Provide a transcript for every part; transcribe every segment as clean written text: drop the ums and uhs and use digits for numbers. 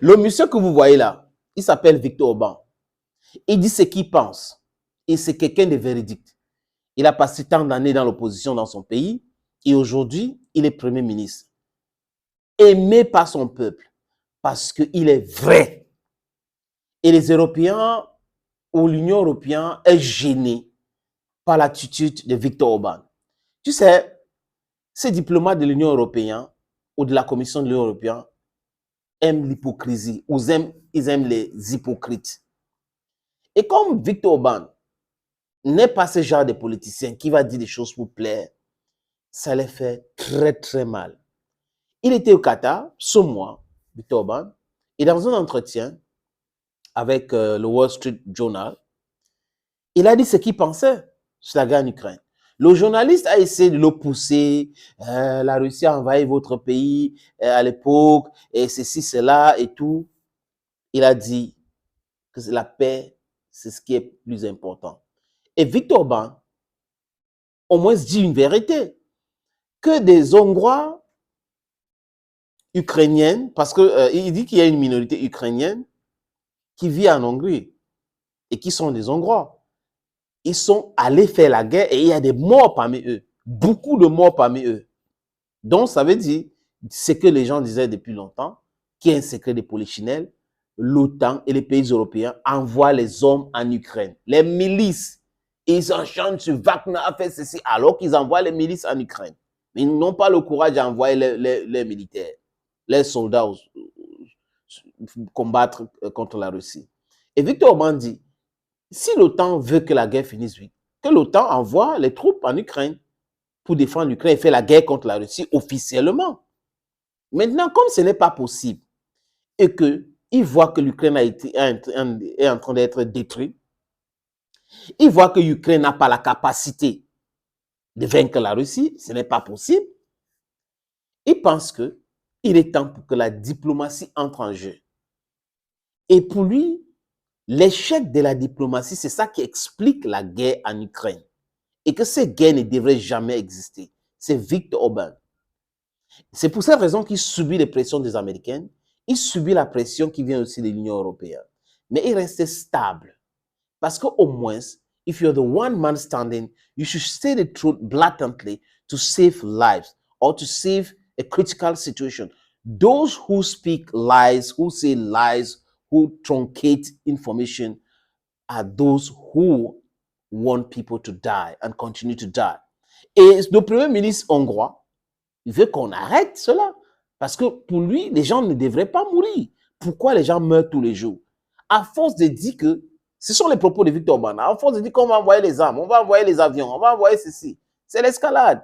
Le monsieur que vous voyez là, il s'appelle Victor Orban. Il dit ce qu'il pense. Et c'est quelqu'un de véridique. Il a passé tant d'années dans l'opposition dans son pays. Et aujourd'hui, il est Premier ministre. Aimé par son peuple. Parce qu'il est vrai. Et les Européens ou l'Union européenne est gênée par l'attitude de Viktor Orban. Tu sais, ces diplomates de l'Union européenne ou de la Commission de l'Union européenne aiment l'hypocrisie ou ils aiment les hypocrites. Et comme Viktor Orban n'est pas ce genre de politicien qui va dire des choses pour plaire, ça les fait très très mal. Il était au Qatar ce mois, Viktor Orban, et dans un entretien avec le Wall Street Journal, il a dit ce qu'il pensait sur la guerre en Ukraine. Le journaliste a essayé de le pousser. La Russie a envahi votre pays à l'époque, et ceci, cela et tout. Il a dit que la paix, c'est ce qui est plus important. Et Viktor Orban, au moins, dit une vérité. Que des Hongrois ukrainiennes, parce qu'il dit qu'il y a une minorité ukrainienne qui vit en Hongrie et qui sont des Hongrois. Ils sont allés faire la guerre et il y a des morts parmi eux. Beaucoup de morts parmi eux. Donc, ça veut dire ce que les gens disaient depuis longtemps, qui est un secret de polichinelle. L'OTAN et les pays européens envoient les hommes en Ukraine. Les milices, ils enchantent sur Wagner a fait ceci, alors qu'ils envoient les milices en Ukraine. Mais ils n'ont pas le courage d'envoyer les militaires, les soldats combattre contre la Russie. Et Viktor Orban dit, si l'OTAN veut que la guerre finisse vite, que l'OTAN envoie les troupes en Ukraine pour défendre l'Ukraine et faire la guerre contre la Russie officiellement. Maintenant, comme ce n'est pas possible et qu'il voit que l'Ukraine est en train d'être détruite, il voit que l'Ukraine n'a pas la capacité de vaincre la Russie, ce n'est pas possible, il pense qu'il est temps pour que la diplomatie entre en jeu. Et pour lui, l'échec de la diplomatie, c'est ça qui explique la guerre en Ukraine. Et que cette guerre ne devrait jamais exister. C'est Viktor Orban. C'est pour cette raison qu'il subit les pressions des Américains. Il subit la pression qui vient aussi de l'Union européenne. Mais il reste stable. Parce qu'au moins, if you're the one man standing, you should say the truth blatantly to save lives or to save a critical situation. Those who speak lies, who say lies, who truncate information are those who want people to die and continue to die. Et le premier ministre hongrois, il veut qu'on arrête cela. Parce que pour lui, les gens ne devraient pas mourir. Pourquoi les gens meurent tous les jours? À force de dire que, ce sont les propos de Viktor Orban, à force de dire qu'on va envoyer les armes, on va envoyer les avions, on va envoyer ceci. C'est l'escalade.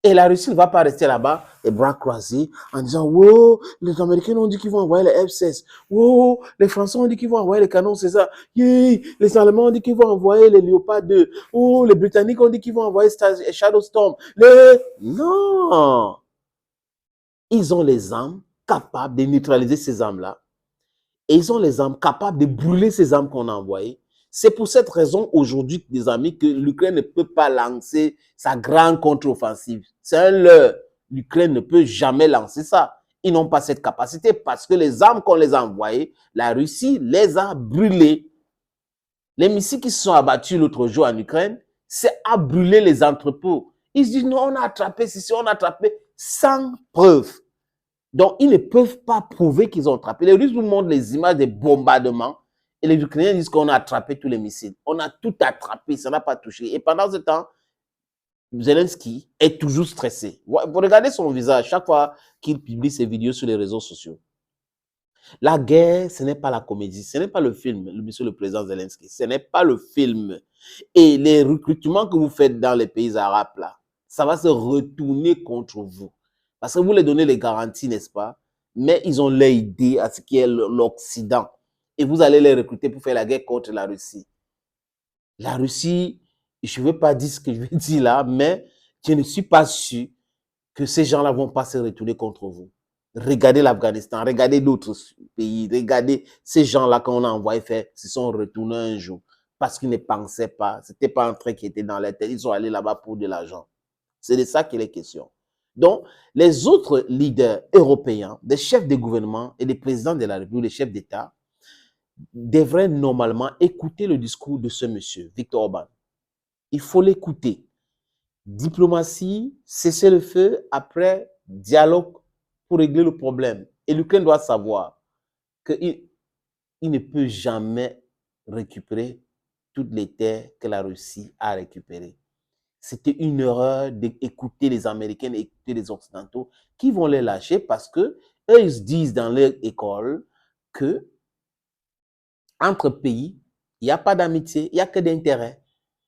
Et la Russie ne va pas rester là-bas, les bras croisés, en disant, wow, les Américains ont dit qu'ils vont envoyer les F-16. Wow, les Français ont dit qu'ils vont envoyer les canons César. Yeah, les Allemands ont dit qu'ils vont envoyer les Léopard 2. Oh, les Britanniques ont dit qu'ils vont envoyer Shadow Storm. Non! Ils ont les armes capables de neutraliser ces armes-là. Et ils ont les armes capables de brûler ces armes qu'on a envoyées. C'est pour cette raison aujourd'hui, des amis, que l'Ukraine ne peut pas lancer sa grande contre-offensive. C'est un leurre. L'Ukraine ne peut jamais lancer ça. Ils n'ont pas cette capacité parce que les armes qu'on les a envoyées, la Russie les a brûlées. Les missiles qui se sont abattus l'autre jour en Ukraine, c'est à brûler les entrepôts. Ils se disent, non, on a attrapé ceci, on a attrapé sans preuve. Donc, ils ne peuvent pas prouver qu'ils ont attrapé. Les Russes nous montrent les images des bombardements et les Ukrainiens disent qu'on a attrapé tous les missiles. On a tout attrapé, ça n'a pas touché. Et pendant ce temps, Zelensky est toujours stressé. Vous regardez son visage chaque fois qu'il publie ses vidéos sur les réseaux sociaux. La guerre, ce n'est pas la comédie, ce n'est pas le film, monsieur le président Zelensky, ce n'est pas le film. Et les recrutements que vous faites dans les pays arabes, là, ça va se retourner contre vous. Parce que vous leur donnez les garanties, n'est-ce pas? Mais ils ont leur idée à ce qui est l'Occident. Et vous allez les recruter pour faire la guerre contre la Russie. La Russie, je ne veux pas dire ce que je vais dire là, mais je ne suis pas sûr que ces gens-là ne vont pas se retourner contre vous. Regardez l'Afghanistan, regardez d'autres pays, regardez ces gens-là qu'on a envoyé faire, se sont retournés un jour parce qu'ils ne pensaient pas, ce n'était pas un truc qui était dans leur tête, ils sont allés là-bas pour de l'argent. C'est de ça qu'il est question. Donc, les autres leaders européens, des chefs de gouvernement et des présidents de la République, les chefs d'État, devraient normalement écouter le discours de ce monsieur, Viktor Orban. Il faut l'écouter. Diplomatie, cesser le feu, après dialogue pour régler le problème. Et l'Ukraine doit savoir qu'il ne peut jamais récupérer toutes les terres que la Russie a récupérées. C'était une erreur d'écouter les Américains et d'écouter les Occidentaux qui vont les lâcher parce que eux, ils se disent dans leur école que entre pays, il n'y a pas d'amitié, il n'y a que d'intérêt.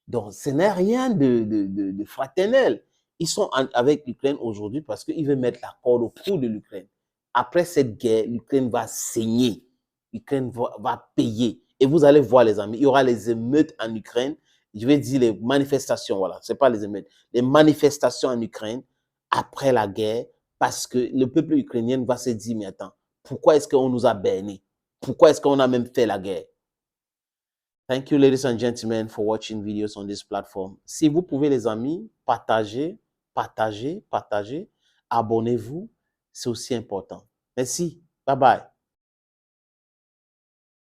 Donc, ce n'est rien de fraternel. Ils sont avec l'Ukraine aujourd'hui parce qu'ils veulent mettre la corde au cou de l'Ukraine. Après cette guerre, l'Ukraine va saigner. L'Ukraine va payer. Et vous allez voir, les amis, il y aura les émeutes en Ukraine. Je vais dire les manifestations, voilà. Ce n'est pas les émeutes. Les manifestations en Ukraine après la guerre parce que le peuple ukrainien va se dire, mais attends, pourquoi est-ce qu'on nous a bernés? Pourquoi est-ce qu'on a même fait la guerre? Thank you, ladies and gentlemen, for watching videos on this platform. Si vous pouvez, les amis, partagez, abonnez-vous. C'est aussi important. Merci. Bye bye.